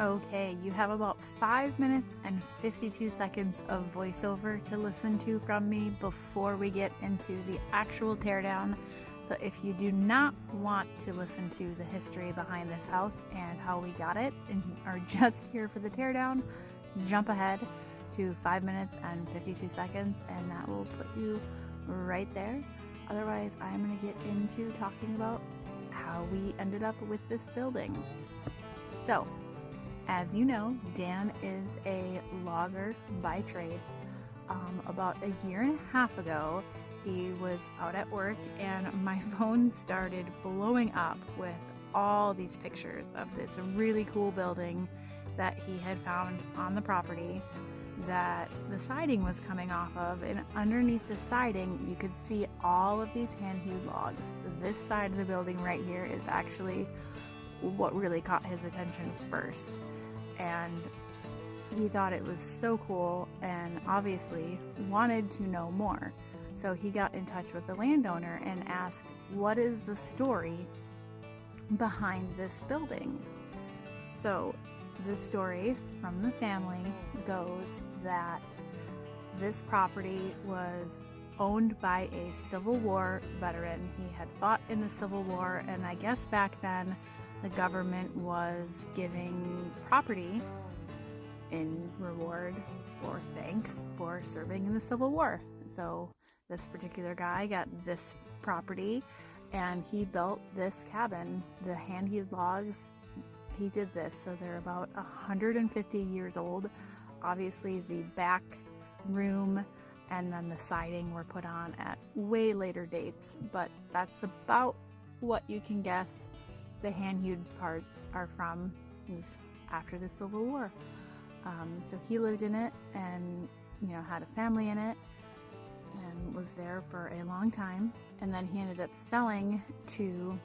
Okay, you have about 5 minutes and 52 seconds of voiceover to listen to from me before we get into the actual teardown. So if you do not want to listen to the history behind this house and how we got it and are just here for the teardown, jump ahead to 5 minutes and 52 seconds and that will put you right there. Otherwise, I'm going to get into talking about how we ended up with this building. So, as you know, Dan is a logger by trade. About a year and a half ago, he was out at work and my phone started blowing up with all these pictures of this really cool building that he had found on the property that the siding was coming off of, and underneath the siding you could see all of these hand-hewed logs. This side of the building right here is actually what really caught his attention first, and he thought it was so cool and obviously wanted to know more. So he got in touch with the landowner and asked, what is the story behind this building? So the story from the family goes that this property was owned by a Civil War veteran. He had fought in the Civil War, and I guess back then the government was giving property in reward or thanks for serving in the Civil War. So this particular guy got this property and he built this cabin. The hand-hewed logs, he did this, so they're about 150 years old. Obviously the back room and then the siding were put on at way later dates, but that's about what you can guess the hand-hewed parts are from, is after the Civil War. So he lived in it and, had a family in it and was there for a long time. And then he ended up selling to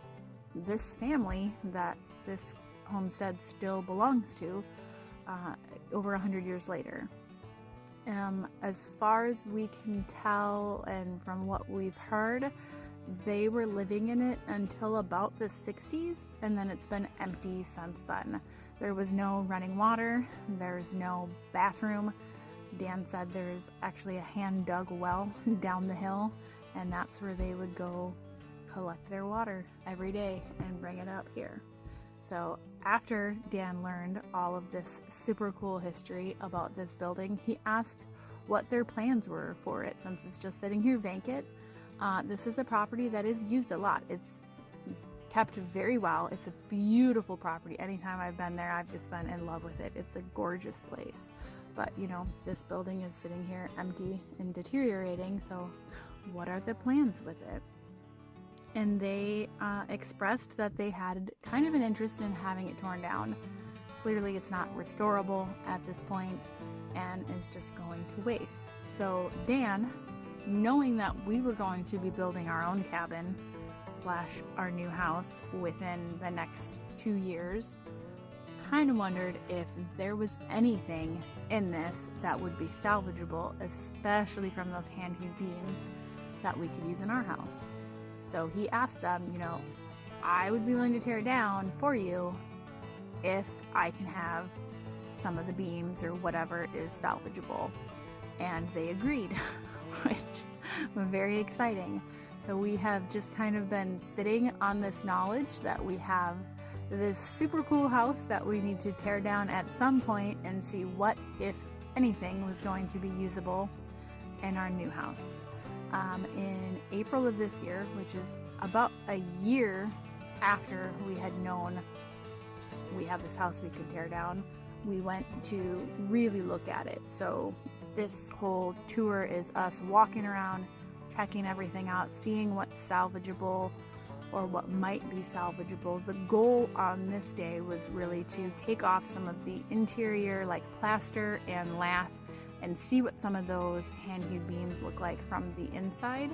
this family that this homestead still belongs to over 100 years later. As far as we can tell and from what we've heard, they were living in it until about the 60s, and then it's been empty since then. There was no running water, there's no bathroom. Dan said there's actually a hand-dug well down the hill, and that's where they would go collect their water every day and bring it up here. So after Dan learned all of this super cool history about this building, he asked what their plans were for it since it's just sitting here vacant. This is a property that is used a lot. It's kept very well. It's a beautiful property. Anytime I've been there, I've just been in love with it. It's a gorgeous place. But, this building is sitting here empty and deteriorating, so what are the plans with it? And they expressed that they had kind of an interest in having it torn down. Clearly it's not restorable at this point and is just going to waste. So Dan, knowing that we were going to be building our own cabin / our new house within the next 2 years, kind of wondered if there was anything in this that would be salvageable, especially from those hand-hewed beams that we could use in our house. So he asked them, I would be willing to tear it down for you if I can have some of the beams or whatever is salvageable. And they agreed, which was very exciting. So we have just kind of been sitting on this knowledge that we have this super cool house that we need to tear down at some point and see what, if anything, was going to be usable in our new house. In April of this year, which is about a year after we had known we have this house we could tear down, we went to really look at it. So this whole tour is us walking around, checking everything out, seeing what's salvageable or what might be salvageable. The goal on this day was really to take off some of the interior like plaster and lath and see what some of those hand-hewed beams look like from the inside,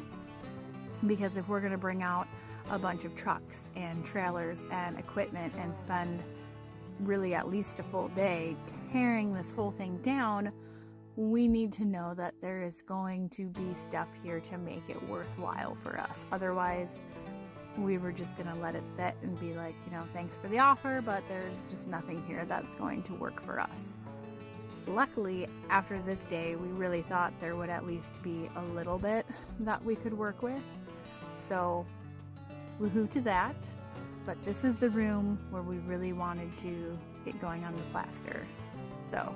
because if we're going to bring out a bunch of trucks and trailers and equipment and spend really at least a full day tearing this whole thing down, we need to know that there is going to be stuff here to make it worthwhile for us. Otherwise, we were just gonna let it sit and be like, you know, thanks for the offer, but there's just nothing here that's going to work for us. Luckily, after this day, we really thought there would at least be a little bit that we could work with. So, woohoo to that. But this is the room where we really wanted to get going on the plaster. So,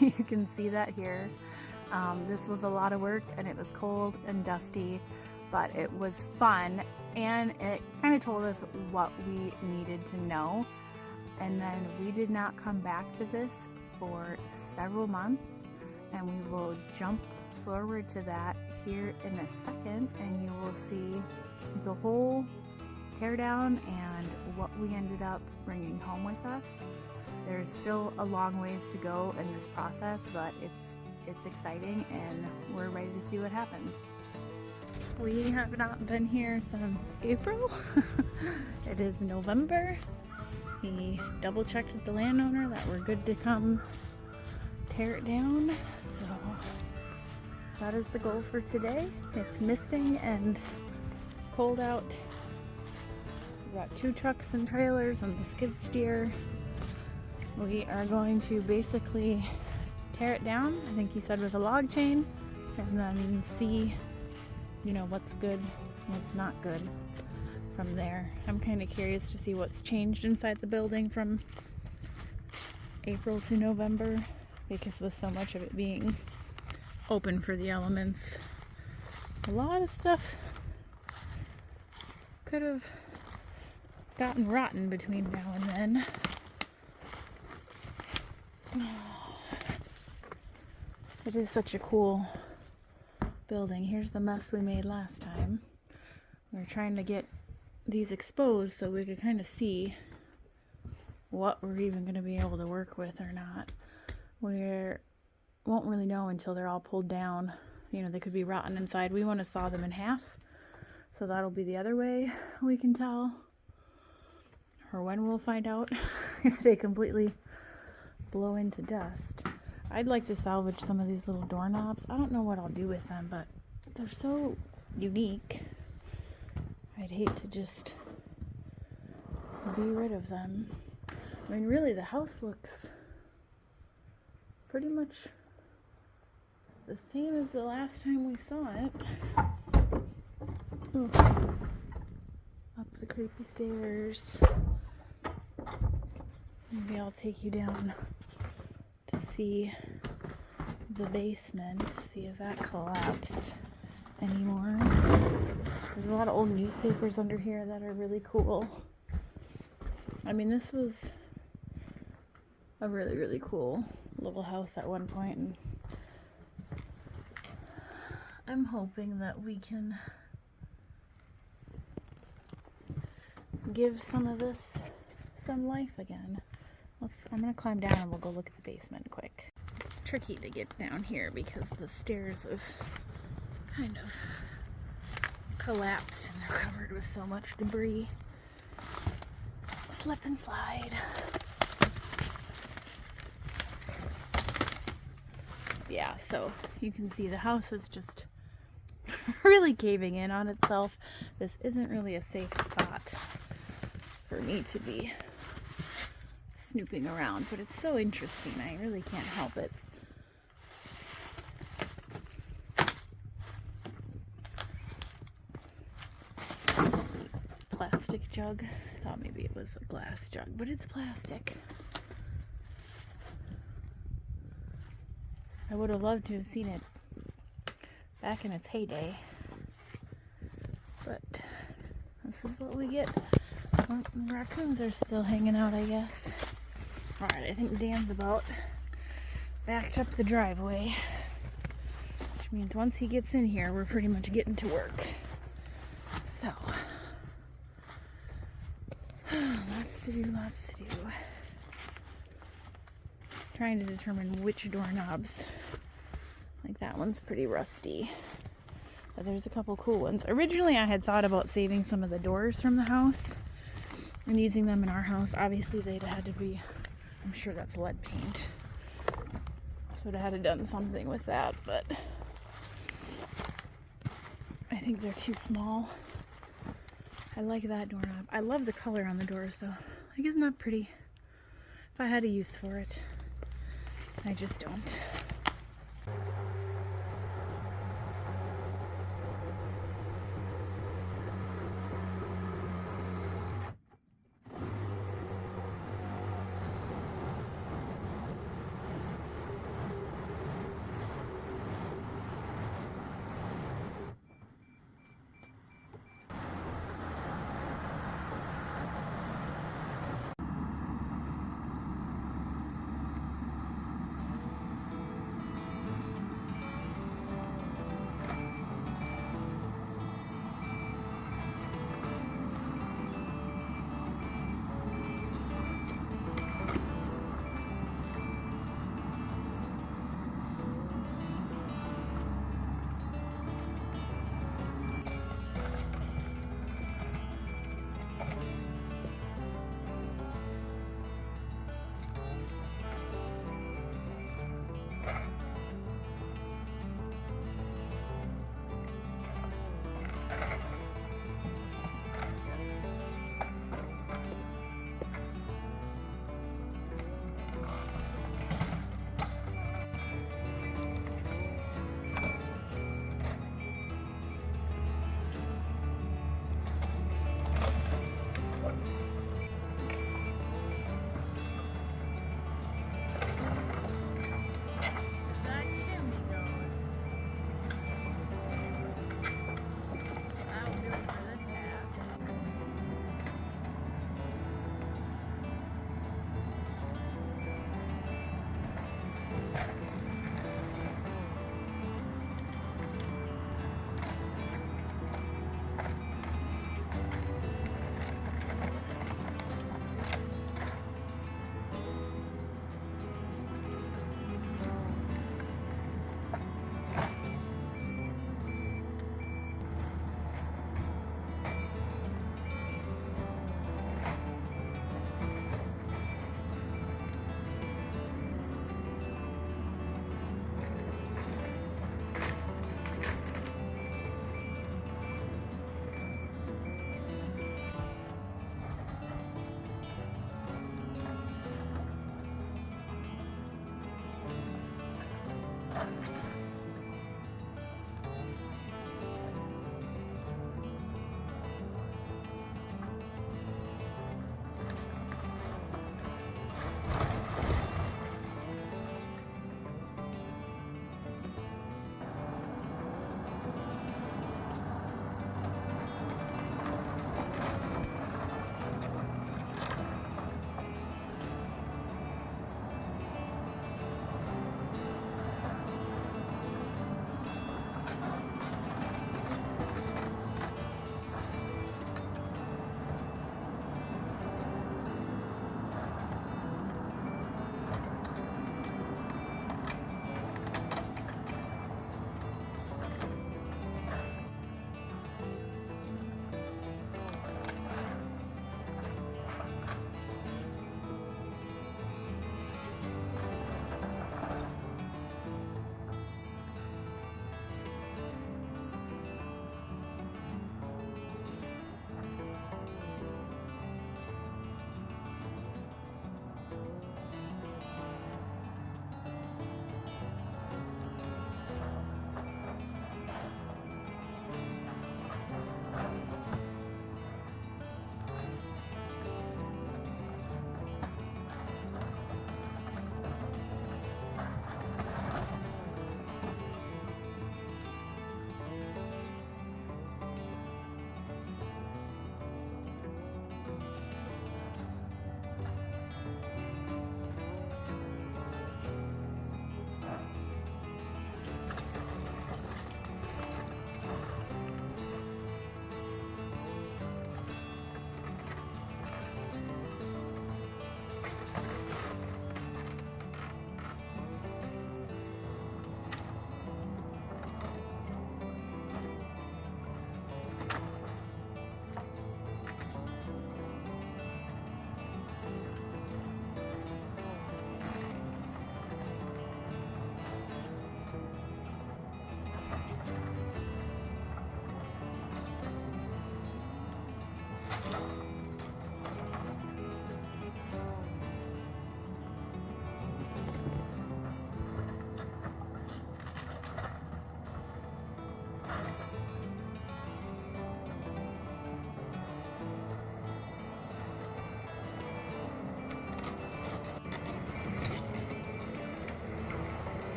you can see that here. This was a lot of work, and it was cold and dusty, but it was fun, and it kind of told us what we needed to know. And then we did not come back to this for several months, and we will jump forward to that here in a second, and you will see the whole teardown and what we ended up bringing home with us. There's still a long ways to go in this process, but it's exciting, and we're ready to see what happens. We have not been here since April. It is November. We double checked with the landowner that we're good to come tear it down. So that is the goal for today. It's misting and cold out. We've got 2 trucks and trailers and the skid steer. We are going to basically tear it down, I think he said with a log chain, and then see, you know, what's good, what's not good from there. I'm kind of curious to see what's changed inside the building from April to November, because with so much of it being open for the elements, a lot of stuff could have gotten rotten between now and then. It is such a cool building. Here's the mess we made last time. We were trying to get these exposed so we could kind of see what we're even going to be able to work with or not. We won't really know until they're all pulled down. You know, they could be rotten inside. We want to saw them in half, so that'll be the other way we can tell, or when we'll find out if they completely blow into dust. I'd like to salvage some of these little doorknobs. I don't know what I'll do with them, but they're so unique. I'd hate to just be rid of them. I mean, really, the house looks pretty much the same as the last time we saw it. Ooh. Up the creepy stairs. Maybe I'll take you down to see the basement, see if that collapsed anymore. There's a lot of old newspapers under here that are really cool. I mean, this was a really, really cool little house at one point, and I'm hoping that we can give some of this some life again. I'm gonna climb down and we'll go look at the basement quick. It's tricky to get down here because the stairs have kind of collapsed and they're covered with so much debris. Slip and slide. Yeah, so you can see the house is just really caving in on itself. This isn't really a safe spot for me to be snooping around, but it's so interesting. I really can't help it. Plastic jug. I thought maybe it was a glass jug, but it's plastic. I would have loved to have seen it back in its heyday, but this is what we get. Well, the raccoons are still hanging out, I guess. Alright, I think Dan's about backed up the driveway, which means once he gets in here, we're pretty much getting to work. So, lots to do, lots to do. Trying to determine which doorknobs. Like that one's pretty rusty, but there's a couple cool ones. Originally, I had thought about saving some of the doors from the house and using them in our house. Obviously, they'd have had to be, I'm sure that's lead paint, so would have had to done something with that, but I think they're too small I like that doorknob. I love the color on the doors though. Like, isn't that pretty? If I had a use for it. I just don't.